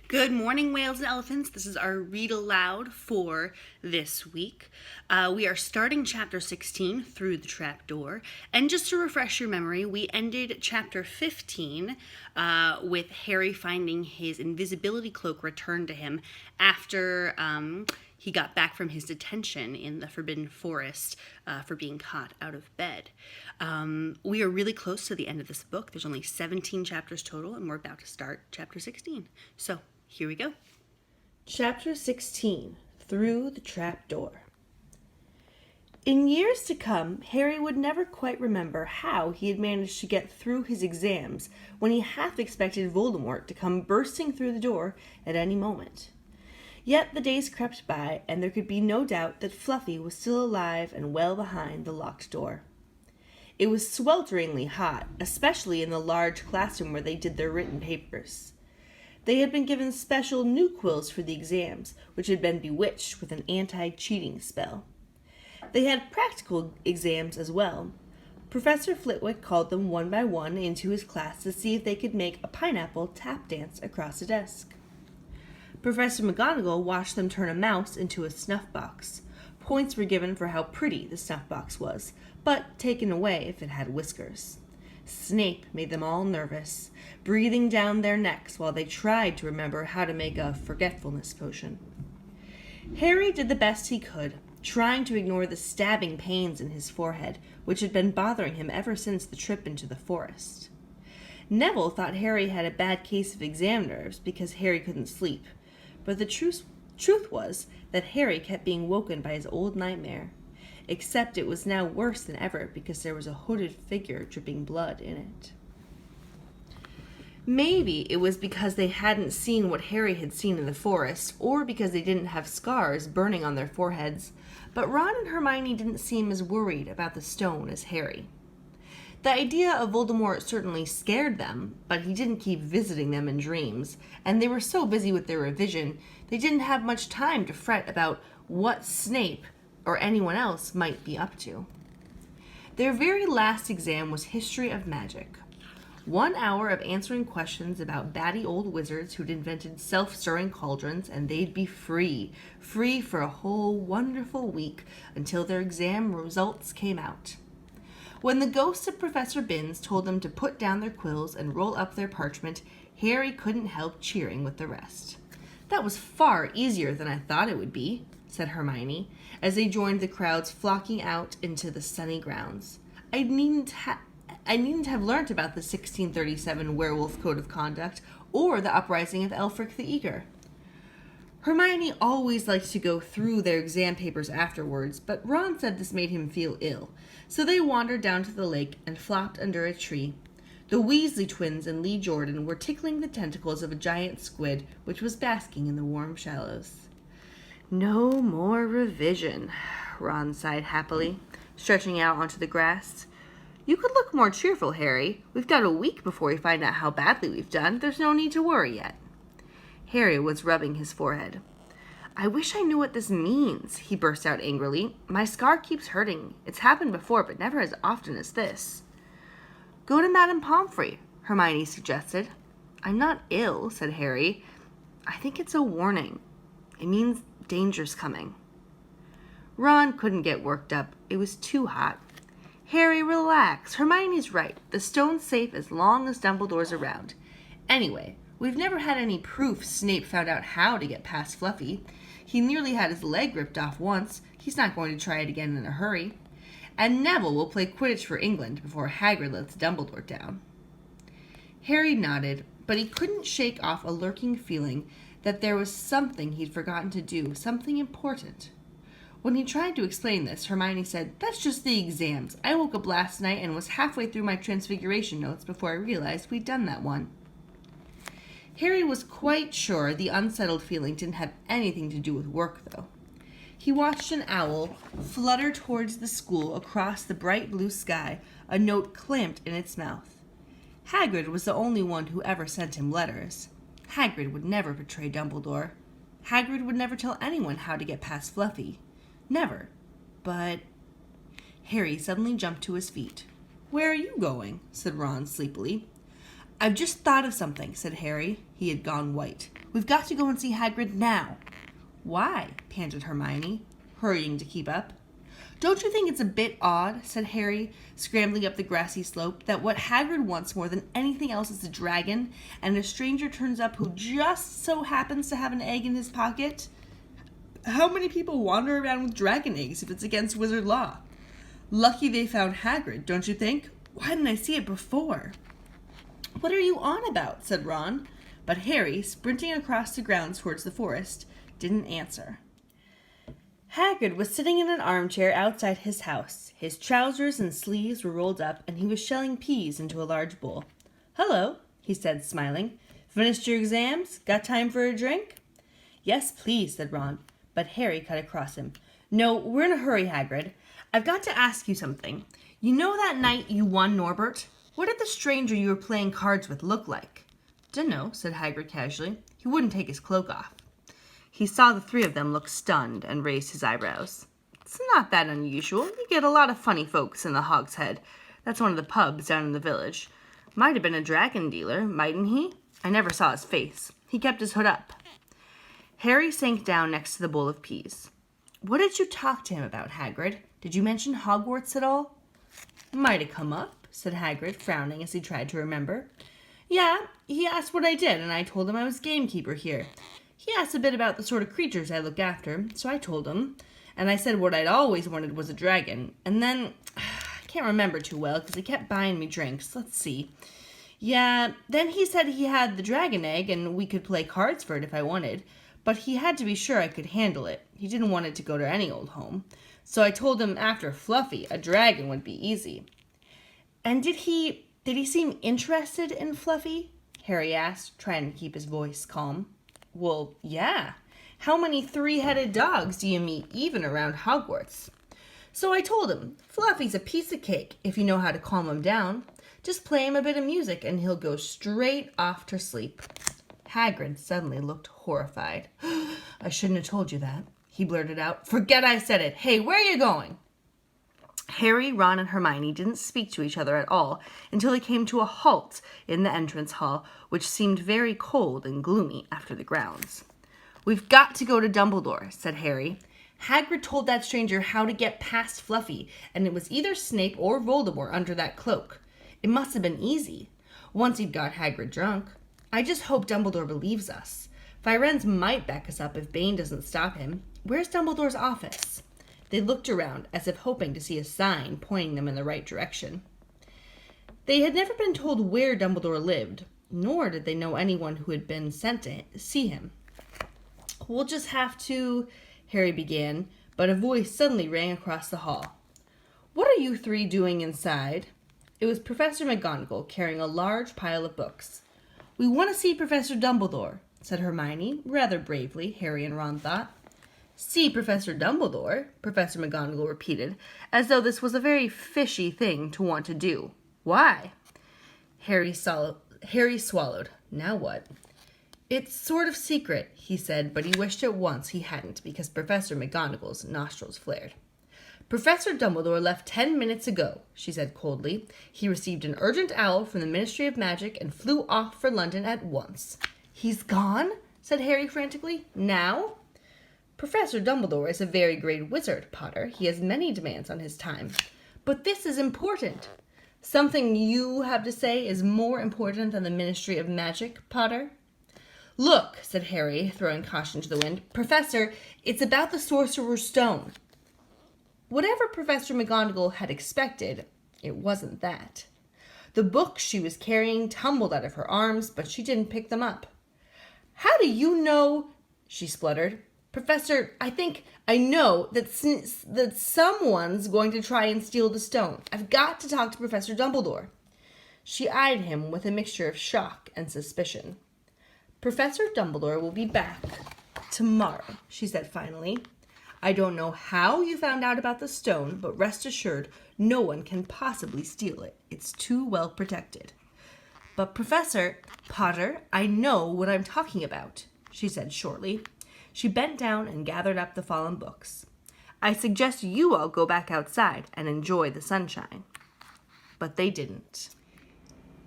Good morning, whales and elephants. This is our read aloud for this week. We are starting chapter 16 through the trapdoor. And just to refresh your memory, we ended chapter 15 with Harry finding his invisibility cloak returned to him after he got back from his detention in the Forbidden Forest for being caught out of bed. We are really close to the end of this book. There's only 17 chapters total, and we're about to start chapter 16. So here we go. Chapter 16, Through the Trapdoor. In years to come, Harry would never quite remember how he had managed to get through his exams when he half expected Voldemort to come bursting through the door at any moment. Yet the days crept by, and there could be no doubt that Fluffy was still alive and well behind the locked door. It was swelteringly hot, especially in the large classroom where they did their written papers. They had been given special new quills for the exams, which had been bewitched with an anti-cheating spell. They had practical exams as well. Professor Flitwick called them one by one into his class to see if they could make a pineapple tap dance across a desk. Professor McGonagall watched them turn a mouse into a snuff box. Points were given for how pretty the snuff box was, but taken away if it had whiskers. Snape made them all nervous, breathing down their necks while they tried to remember how to make a forgetfulness potion. Harry did the best he could, trying to ignore the stabbing pains in his forehead, which had been bothering him ever since the trip into the forest. Neville thought Harry had a bad case of exam nerves because Harry couldn't sleep, but the truth was that Harry kept being woken by his old nightmare. Except it was now worse than ever because there was a hooded figure dripping blood in it. Maybe it was because they hadn't seen what Harry had seen in the forest, or because they didn't have scars burning on their foreheads, but Ron and Hermione didn't seem as worried about the stone as Harry. The idea of Voldemort certainly scared them, but he didn't keep visiting them in dreams, and they were so busy with their revision, they didn't have much time to fret about what Snape or anyone else might be up to. Their very last exam was History of Magic. 1 hour of answering questions about batty old wizards who'd invented self-stirring cauldrons, and they'd be free for a whole wonderful week until their exam results came out. When the ghost of Professor Binns told them to put down their quills and roll up their parchment, Harry couldn't help cheering with the rest. "That was far easier than I thought it would be," said Hermione, as they joined the crowds flocking out into the sunny grounds. I needn't have learnt about the 1637 werewolf code of conduct or the uprising of Elfric the Eager. Hermione always liked to go through their exam papers afterwards, but Ron said this made him feel ill, so they wandered down to the lake and flopped under a tree. The Weasley twins and Lee Jordan were tickling the tentacles of a giant squid, which was basking in the warm shallows. "No more revision," Ron sighed happily, stretching out onto the grass. "You could look more cheerful, Harry. We've got a week before we find out how badly we've done. There's no need to worry yet." Harry was rubbing his forehead. "I wish I knew what this means," he burst out angrily. "My scar keeps hurting. It's happened before, but never as often as this." "Go to Madame Pomfrey," Hermione suggested. "I'm not ill," said Harry. "I think it's a warning. It means danger's coming." Ron couldn't get worked up. It was too hot. "Harry, relax. Hermione's right. The stone's safe as long as Dumbledore's around. Anyway, we've never had any proof Snape found out how to get past Fluffy. He nearly had his leg ripped off once. He's not going to try it again in a hurry. And Neville will play Quidditch for England before Hagrid lets Dumbledore down." Harry nodded, but he couldn't shake off a lurking feeling that there was something he'd forgotten to do, something important. When he tried to explain this, Hermione said, "That's just the exams. I woke up last night and was halfway through my Transfiguration notes before I realized we'd done that one." Harry was quite sure the unsettled feeling didn't have anything to do with work, though. He watched an owl flutter towards the school across the bright blue sky, a note clamped in its mouth. Hagrid was the only one who ever sent him letters. Hagrid would never betray Dumbledore. Hagrid would never tell anyone how to get past Fluffy. Never. But Harry suddenly jumped to his feet. "Where are you going?" said Ron sleepily. I've just thought of something, said Harry. He had gone white. We've got to go and see Hagrid now. Why? Panted Hermione, hurrying to keep up. Don't you think it's a bit odd, said Harry, scrambling up the grassy slope, that what Hagrid wants more than anything else is a dragon, and a stranger turns up who just so happens to have an egg in his pocket? How many people wander around with dragon eggs if it's against wizard law? Lucky they found Hagrid, don't you think? Why didn't I see it before? What are you on about? Said Ron. But Harry, sprinting across the grounds towards the forest, didn't answer. Hagrid was sitting in an armchair outside his house. His trousers and sleeves were rolled up, and he was shelling peas into a large bowl. "Hello," he said, smiling. "Finished your exams? Got time for a drink?" "Yes, please," said Ron. But Harry cut across him. "No, we're in a hurry, Hagrid. I've got to ask you something. You know that night you won Norbert? What did the stranger you were playing cards with look like?" "Dunno," said Hagrid casually. He wouldn't take his cloak off. He saw the three of them look stunned and raised his eyebrows. "It's not that unusual. You get a lot of funny folks in the Hog's Head. That's one of the pubs down in the village. Might have been a dragon dealer, mightn't he? I never saw his face. He kept his hood up." Harry sank down next to the bowl of peas. "What did you talk to him about, Hagrid? Did you mention Hogwarts at all?" "Might have come up," said Hagrid, frowning as he tried to remember. "Yeah, he asked what I did, and I told him I was gamekeeper here. He asked a bit about the sort of creatures I look after, so I told him. And I said what I'd always wanted was a dragon. And then, I can't remember too well, because he kept buying me drinks. Let's see. Yeah, then he said he had the dragon egg, and we could play cards for it if I wanted. But he had to be sure I could handle it. He didn't want it to go to any old home. So I told him after Fluffy, a dragon would be easy." "And did he seem interested in Fluffy?" Harry asked, trying to keep his voice calm. "Well, yeah. How many three-headed dogs do you meet even around Hogwarts?" So I told him, "Fluffy's a piece of cake if you know how to calm him down. Just play him a bit of music and he'll go straight off to sleep." Hagrid suddenly looked horrified. "I shouldn't have told you that," he blurted out. "Forget I said it. Hey, where are you going?" Harry, Ron, and Hermione didn't speak to each other at all until they came to a halt in the entrance hall, which seemed very cold and gloomy after the grounds. "We've got to go to Dumbledore," said Harry. "Hagrid told that stranger how to get past Fluffy, and it was either Snape or Voldemort under that cloak. It must have been easy, once he'd got Hagrid drunk. I just hope Dumbledore believes us. Firenze might back us up if Bane doesn't stop him. Where's Dumbledore's office?" They looked around, as if hoping to see a sign pointing them in the right direction. They had never been told where Dumbledore lived, nor did they know anyone who had been sent to see him. "We'll just have to," Harry began, but a voice suddenly rang across the hall. "What are you three doing inside?" It was Professor McGonagall, carrying a large pile of books. "We want to see Professor Dumbledore," said Hermione, rather bravely, Harry and Ron thought. "See Professor Dumbledore," Professor McGonagall repeated, as though this was a very fishy thing to want to do. "Why?" Harry swallowed. Now what? "It's sort of secret," he said, but he wished at once he hadn't, because Professor McGonagall's nostrils flared. "Professor Dumbledore left 10 minutes ago," she said coldly. "He received an urgent owl from the Ministry of Magic and flew off for London at once." "He's gone?" said Harry frantically. "Now?" "Professor Dumbledore is a very great wizard, Potter. He has many demands on his time. But this is important. Something you have to say is more important than the Ministry of Magic, Potter?" "Look," said Harry, throwing caution to the wind. "Professor, it's about the Sorcerer's Stone." Whatever Professor McGonagall had expected, it wasn't that. The books she was carrying tumbled out of her arms, but she didn't pick them up. "How do you know?" she spluttered. "Professor, I know that someone's going to try and steal the stone. I've got to talk to Professor Dumbledore." She eyed him with a mixture of shock and suspicion. "Professor Dumbledore will be back tomorrow," she said finally. "I don't know how you found out about the stone, but rest assured no one can possibly steal it. It's too well protected." "But Professor Potter, I know what I'm talking about," she said shortly. She bent down and gathered up the fallen books. "I suggest you all go back outside and enjoy the sunshine." But they didn't.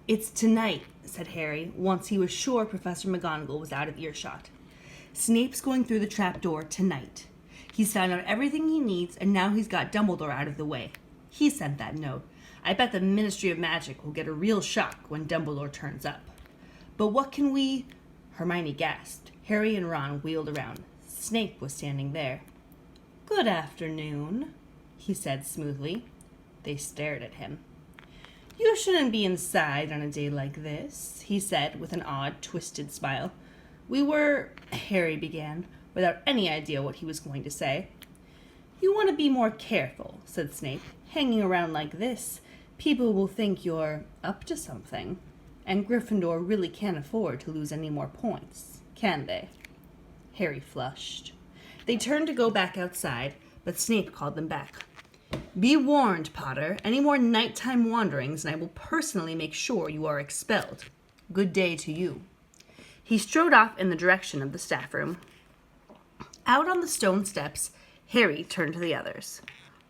It's tonight, said Harry, once he was sure Professor McGonagall was out of earshot. Snape's going through the trapdoor tonight. He's found out everything he needs, and now he's got Dumbledore out of the way. He sent that note. I bet the Ministry of Magic will get a real shock when Dumbledore turns up. But what can we... Hermione gasped. Harry and Ron wheeled around. Snape was standing there. Good afternoon, he said smoothly. They stared at him. You shouldn't be inside on a day like this, he said with an odd, twisted smile. Harry began, without any idea what he was going to say. You want to be more careful, said Snape. Hanging around like this, people will think you're up to something. And Gryffindor really can't afford to lose any more points, can they? Harry flushed. They turned to go back outside, but Snape called them back. Be warned, Potter. Any more nighttime wanderings, and I will personally make sure you are expelled. Good day to you. He strode off in the direction of the staff room. Out on the stone steps, Harry turned to the others.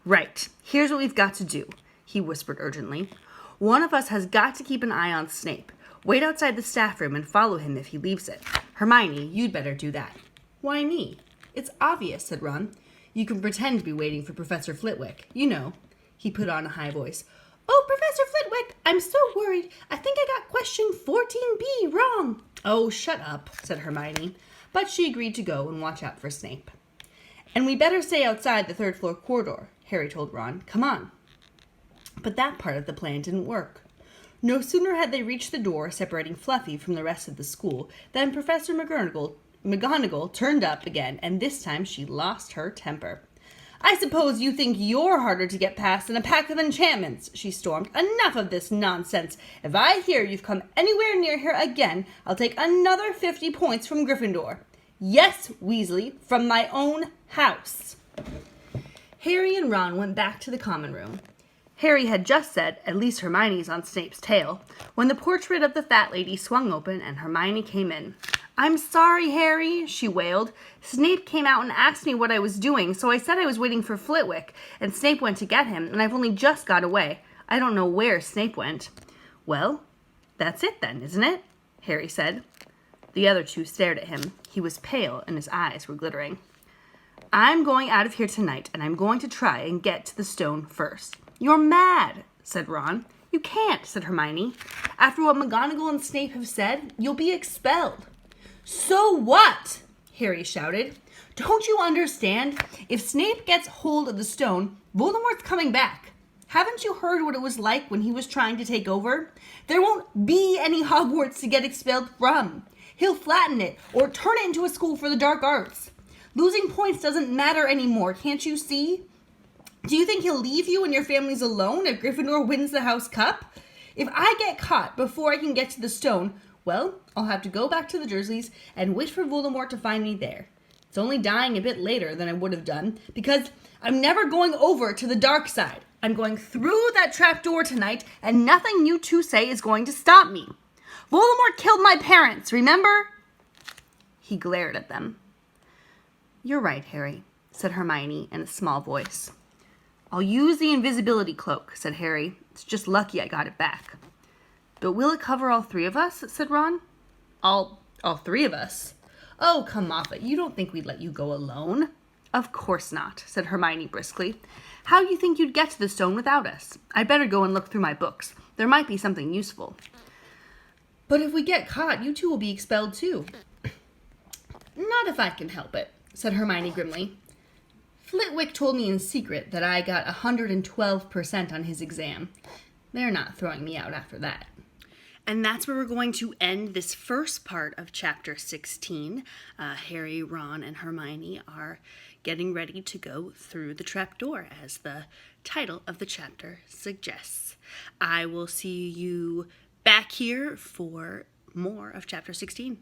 Right, here's what we've got to do, he whispered urgently. One of us has got to keep an eye on Snape. Wait outside the staff room and follow him if he leaves it. Hermione, you'd better do that. Why me? It's obvious, said Ron. You can pretend to be waiting for Professor Flitwick. You know. He put on a high voice. Oh, Professor Flitwick, I'm so worried. I think I got question 14B wrong. Oh, shut up, said Hermione. But she agreed to go and watch out for Snape. And we better stay outside the third-floor corridor, Harry told Ron. Come on. But that part of the plan didn't work. No sooner had they reached the door separating Fluffy from the rest of the school than Professor McGonagall turned up again, and this time she lost her temper. I suppose you think you're harder to get past than a pack of enchantments, she stormed. Enough of this nonsense. If I hear you've come anywhere near here again, I'll take another 50 points from Gryffindor. Yes, Weasley, from my own house. Harry and Ron went back to the common room. Harry had just said, at least Hermione's on Snape's tail, when the portrait of the fat lady swung open and Hermione came in. I'm sorry, Harry, she wailed. Snape came out and asked me what I was doing, so I said I was waiting for Flitwick, and Snape went to get him, and I've only just got away. I don't know where Snape went. Well, that's it then, isn't it? Harry said. The other two stared at him. He was pale, and his eyes were glittering. I'm going out of here tonight, and I'm going to try and get to the stone first. You're mad, said Ron. You can't, said Hermione. After what McGonagall and Snape have said, you'll be expelled. So what? Harry shouted. Don't you understand? If Snape gets hold of the stone, Voldemort's coming back. Haven't you heard what it was like when he was trying to take over? There won't be any Hogwarts to get expelled from. He'll flatten it or turn it into a school for the dark arts. Losing points doesn't matter anymore, can't you see? Do you think he'll leave you and your families alone if Gryffindor wins the House Cup? If I get caught before I can get to the stone, well, I'll have to go back to the Dursleys and wait for Voldemort to find me there. It's only dying a bit later than I would have done, because I'm never going over to the dark side. I'm going through that trapdoor tonight, and nothing you two say is going to stop me. Voldemort killed my parents, remember? He glared at them. You're right, Harry, said Hermione in a small voice. I'll use the invisibility cloak, said Harry. It's just lucky I got it back. But will it cover all three of us? Said Ron. All three of us? Oh, come off it. You don't think we'd let you go alone? Of course not, said Hermione briskly. How do you think you'd get to the stone without us? I'd better go and look through my books. There might be something useful. But if we get caught, you two will be expelled too. Not if I can help it, said Hermione grimly. Flitwick told me in secret that I got 112% on his exam. They're not throwing me out after that. And that's where we're going to end this first part of Chapter 16. Harry, Ron, and Hermione are getting ready to go through the trapdoor, as the title of the chapter suggests. I will see you back here for more of Chapter 16.